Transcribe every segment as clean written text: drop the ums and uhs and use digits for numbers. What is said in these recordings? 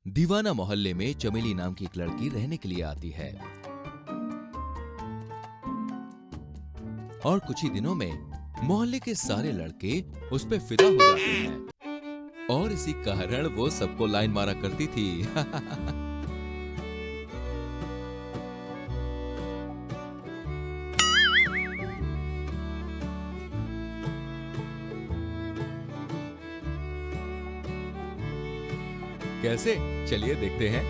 दीवाना मोहल्ले में चमेली नाम की एक लड़की रहने के लिए आती है और कुछ ही दिनों में मोहल्ले के सारे लड़के उस पे फिदा हो जाते हैं और इसी कारण वो सबको लाइन मारा करती थी। कैसे? चलिए देखते हैं।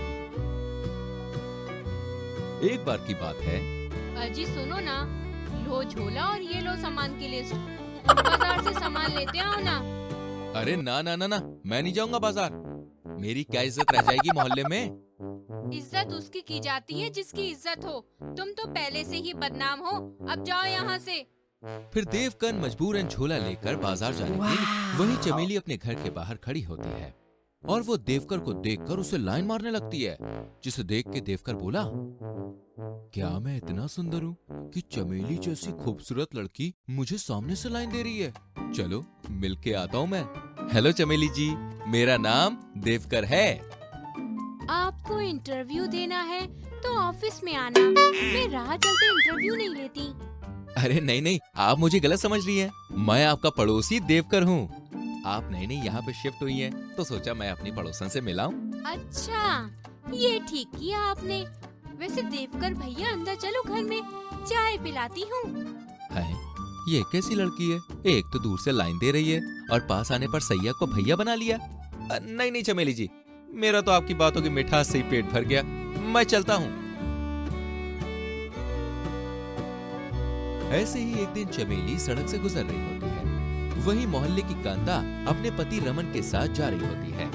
एक बार की बात है। अजी सुनो ना, लो झोला और ये लो सामान की लिस्ट। बाजार से सामान लेते आओ ना। अरे ना ना ना ना, मैं नहीं जाऊंगा बाजार। मेरी क्या इज्जत रह जाएगी मोहल्ले में। इज्जत उसकी की जाती है जिसकी इज्जत हो। तुम तो पहले से ही बदनाम हो, अब जाओ यहाँ से। फिर देवकन मजबूरन झोला लेकर बाजार जाने के वही चमेली अपने घर के बाहर खड़ी होती है और वो देवकर को देखकर उसे लाइन मारने लगती है, जिसे देख के देवकर बोला, क्या मैं इतना सुंदर हूँ कि चमेली जैसी खूबसूरत लड़की मुझे सामने से लाइन दे रही है? चलो मिलके आता हूँ मैं। हेलो चमेली जी, मेरा नाम देवकर है। आपको इंटरव्यू देना है तो ऑफिस में आना। मैं राह चलते इंटरव्यू नहीं लेती। अरे नहीं नहीं, आप मुझे गलत समझ रही हैं। मैं आपका पड़ोसी देवकर हूँ। आप नई नई यहाँ पे शिफ्ट हुई हैं, तो सोचा मैं अपनी पड़ोसन से मिलाऊं। अच्छा, ये ठीक किया आपने। वैसे देवकर भैया अंदर चलो, घर में चाय पिलाती हूँ। है, ये कैसी लड़की है? एक तो दूर से लाइन दे रही है और पास आने पर सैया को भैया बना लिया। नहीं नहीं चमेली जी, मेरा तो आपकी बातों की मिठास से ही पेट भर गया। मैं चलता हूँ। ऐसे ही एक दिन चमेली सड़क से गुजर रही होती है। वहीं मोहल्ले की कांता अपने पति रमन के साथ जा रही होती है।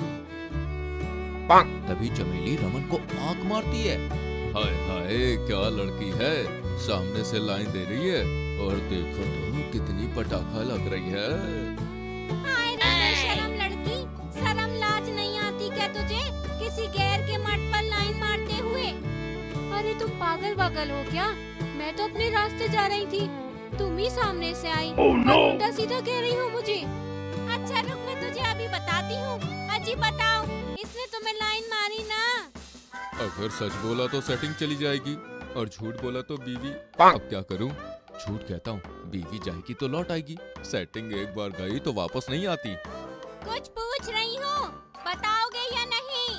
तभी चमेली रमन को आंख मारती है। हाय हाय, क्या लड़की है, सामने से लाइन दे रही है और देखो तो कितनी पटाखा लग रही है। हाय रे बेशरम लड़की, शर्म लाज नहीं आती क्या तुझे, किसी गैर के मर्द पर लाइन मारते हुए? अरे तुम पागल वागल हो क्या? मैं तो अपने रास्ते जा रही थी, तुम ही सामने से आई। उल्टा सीधा कह रही हो मुझे। अच्छा रुक, मैं तुझे अभी बताती हूँ। अजी बताओ, इसने तुम्हें लाइन मारी ना? अगर सच बोला तो सेटिंग चली जाएगी और झूठ बोला तो बीवी। अब क्या करूं? झूठ कहता हूँ, बीवी जाएगी तो लौट आएगी। सेटिंग एक बार गई तो वापस नहीं आती। कुछ पूछ रही हूँ, बताओगे या नहीं?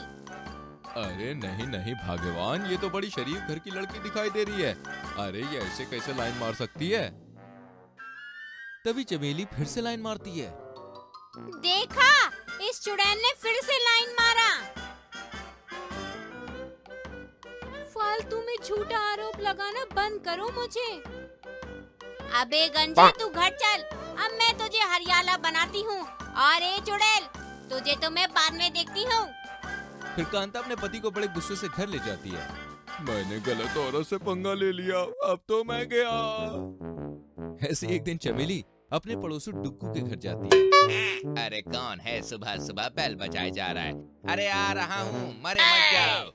अरे नहीं नहीं भाग्यवान, ये तो बड़ी शरीफ घर की लड़की दिखाई दे रही है। अरे ये ऐसे कैसे लाइन मार सकती है? तभी चमेली फिर से लाइन मारती है। देखा, इस चुड़ैल ने फिर से लाइन मारा। फालतू में झूठा आरोप लगाना बंद करो मुझे। अबे गंजे, तू घर चल, अब मैं तुझे हरियाला बनाती हूँ। और ए चुड़ैल, तुझे तो मैं बाद में देखती हूँ। फिर कांता अपने पति को बड़े गुस्से से घर ले जाती है। मैंने गलत औरत से पंगा ले लिया, अब तो मैं गया। ऐसे एक दिन चमेली अपने पड़ोसी डुग्गू के घर जाती है। अरे कौन है सुबह सुबह बेल बजाए जा रहा है? अरे आ रहा हूँ, मरे मत जाओ।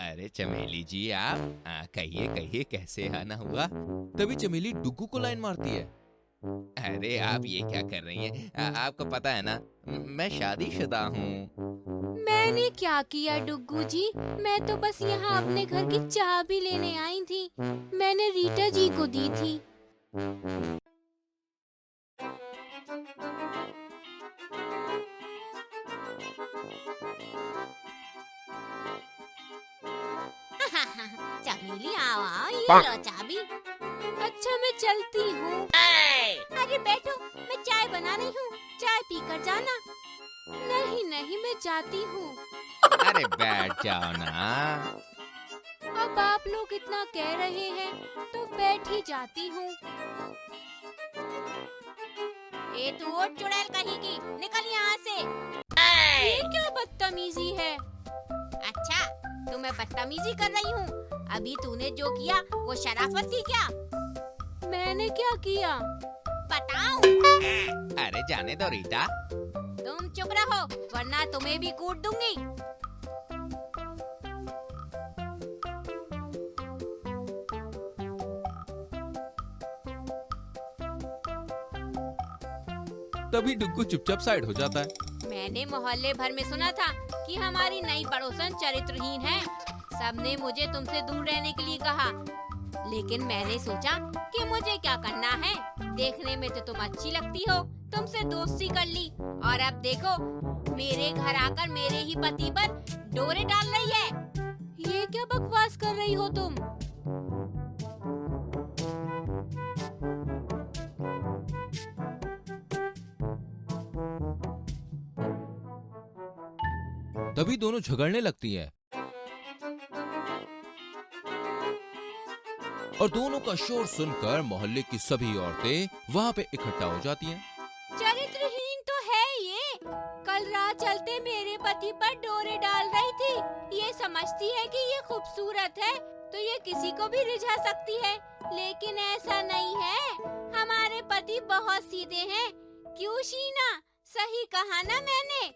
अरे चमेली जी, आप कहिए कहिए, कैसे आना हुआ? तभी चमेली डुग्गू को लाइन मारती है। अरे आप ये क्या कर रही हैं? आपको पता है ना, मैं शादीशुदा हूँ। मैंने क्या किया डुग्गू जी, मैं तो बस यहाँ अपने घर की चाबी लेने आई थी। मैंने रीटा जी को दी थी। चमेली आओ आओ, ये लो चाबी। अच्छा मैं चलती हूँ। अरे बैठो, मैं चाय बना रही हूँ, चाय पीकर जाना। नहीं नहीं, मैं जाती हूँ। अरे बैठ जाओ ना। अब आप लोग इतना कह रहे हैं तो बैठ ही जाती हूँ। ए तू उठ चुड़ैल कहीं की, निकल यहाँ से। ये क्या बदतमीजी है? अच्छा, तो मैं बदतमीजी कर रही हूँ? अभी तूने जो किया वो शराफत थी क्या? मैंने क्या किया? बताओ। अरे जाने दो रीटा। तुम चुप रहो, वरना तुम्हें भी कूट दूंगी। तभी डुग्गू चुपचाप साइड हो जाता है। मैंने मोहल्ले भर में सुना था कि हमारी नई पड़ोसन चरित्रहीन है। सबने मुझे तुमसे दूर रहने के लिए कहा, लेकिन मैंने सोचा कि मुझे क्या करना है, देखने में तो तुम अच्छी लगती हो, तुमसे दोस्ती कर ली और अब देखो मेरे घर आकर मेरे ही पति पर डोरे डाल रही है। ये क्या बकवास कर रही हो तुम? तभी दोनों झगड़ने लगती हैं और दोनों का शोर सुनकर मोहल्ले की सभी औरतें वहाँ पे इकट्ठा हो जाती हैं। चरित्रहीन तो है ये, कल रात चलते मेरे पति पर डोरे डाल रही थी। ये समझती है कि ये खूबसूरत है तो ये किसी को भी रिझा सकती है, लेकिन ऐसा नहीं है। हमारे पति बहुत सीधे हैं। क्यों शीना, सही कहा ना मैंने?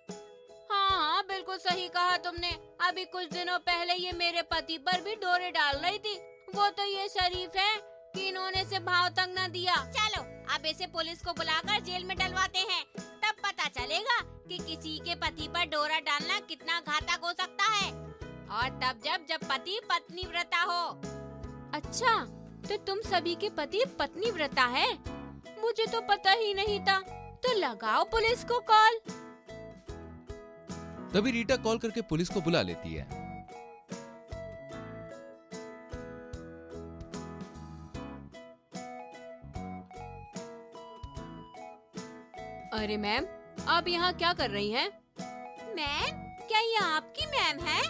हाँ, बिल्कुल सही कहा तुमने। अभी कुछ दिनों पहले ये मेरे पति पर भी डोरे डाल रही थी। वो तो ये शरीफ है कि इन्होंने इसे भाव तक न दिया। चलो अब इसे पुलिस को बुलाकर जेल में डलवाते हैं, तब पता चलेगा कि किसी के पति पर डोरा डालना कितना घातक हो सकता है। और तब जब पति पत्नी व्रता हो। अच्छा, तो तुम सभी के पति पत्नी व्रता है? मुझे तो पता ही नहीं था। तो लगाओ पुलिस को कॉल। तभी रीटा कॉल करके पुलिस को बुला लेती है। अरे मैम, आप यहाँ क्या कर रही हैं? मैम, क्या ये आपकी मैम है?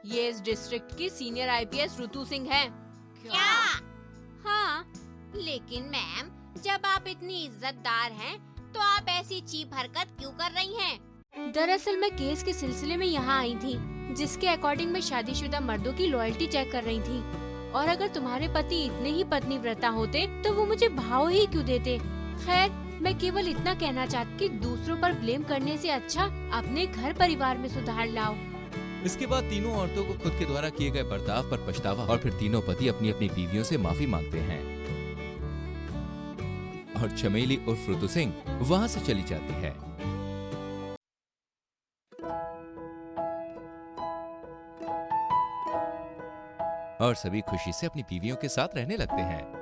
ये इस डिस्ट्रिक्ट की सीनियर आईपीएस ऋतु सिंह है। क्या? हाँ, लेकिन मैम जब आप इतनी इज्जतदार हैं, तो आप ऐसी चीप हरकत क्यों कर रही हैं? दरअसल मैं केस के सिलसिले में यहाँ आई थी, जिसके अकॉर्डिंग मैं शादीशुदा मर्दों की लॉयल्टी चेक कर रही थी। और अगर तुम्हारे पति इतने ही पत्नी व्रता होते तो वो मुझे भाव ही क्यों देते। खैर, मैं केवल इतना कहना चाहती कि दूसरों पर ब्लेम करने से अच्छा अपने घर परिवार में सुधार लाओ। इसके बाद तीनों औरतों को खुद के द्वारा किए गए बर्ताव पर पछतावा और फिर तीनों पति अपनी अपनी बीवियों से माफी मांगते हैं और चमेली उर्फ ऋतु सिंह वहाँ से चली जाती है। और सभी खुशी से अपनी बीवियों के साथ रहने लगते हैं।